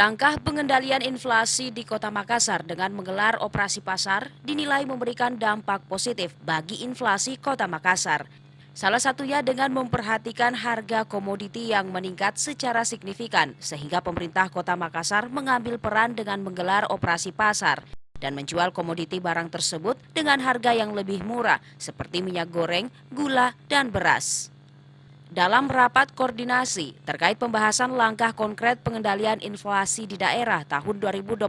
Langkah pengendalian inflasi di Kota Makassar dengan menggelar operasi pasar dinilai memberikan dampak positif bagi inflasi Kota Makassar. Salah satunya dengan memperhatikan harga komoditi yang meningkat secara signifikan sehingga pemerintah Kota Makassar mengambil peran dengan menggelar operasi pasar dan menjual komoditi barang tersebut dengan harga yang lebih murah seperti minyak goreng, gula, dan beras. Dalam rapat koordinasi terkait pembahasan langkah konkret pengendalian inflasi di daerah tahun 2023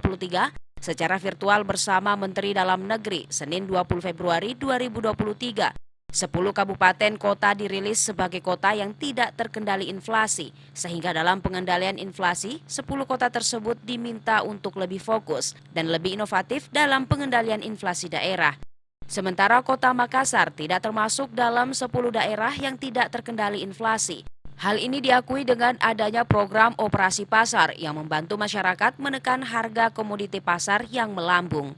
secara virtual bersama Menteri Dalam Negeri Senin 20 Februari 2023, 10 kabupaten kota dirilis sebagai kota yang tidak terkendali inflasi, sehingga dalam pengendalian inflasi, 10 kota tersebut diminta untuk lebih fokus dan lebih inovatif dalam pengendalian inflasi daerah. Sementara Kota Makassar tidak termasuk dalam 10 daerah yang tidak terkendali inflasi. Hal ini diakui dengan adanya program operasi pasar yang membantu masyarakat menekan harga komoditi pasar yang melambung.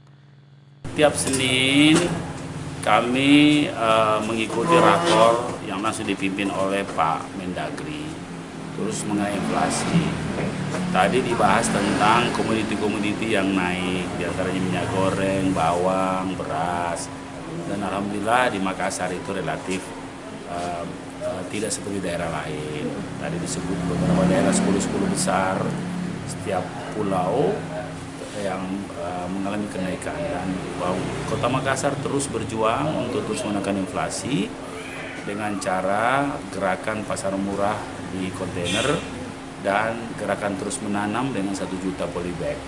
Tiap Senin kami mengikuti rakor yang masih dipimpin oleh Pak Mendagri, terus mengenai inflasi. Tadi dibahas tentang komoditi-komoditi yang naik, diantaranya minyak goreng, bawang, beras. Dan alhamdulillah di Makassar itu relatif tidak seperti daerah lain. Tadi disebut beberapa daerah 10 besar, setiap pulau yang mengalami kenaikan, dan bahwa Kota Makassar terus berjuang untuk terus menekan inflasi dengan cara gerakan pasar murah di kontainer dan gerakan terus menanam dengan 1 juta polybag.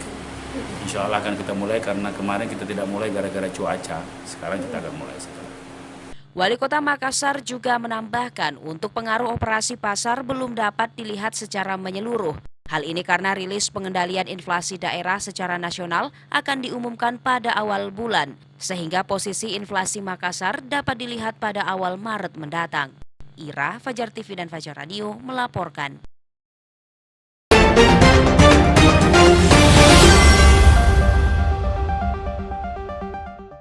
Insya Allah akan kita mulai, karena kemarin kita tidak mulai gara-gara cuaca. Sekarang kita akan mulai setelah. Wali Kota Makassar juga menambahkan untuk pengaruh operasi pasar belum dapat dilihat secara menyeluruh. Hal ini karena rilis pengendalian inflasi daerah secara nasional akan diumumkan pada awal bulan, sehingga posisi inflasi Makassar dapat dilihat pada awal Maret mendatang. Ira, Fajar TV dan Fajar Radio melaporkan.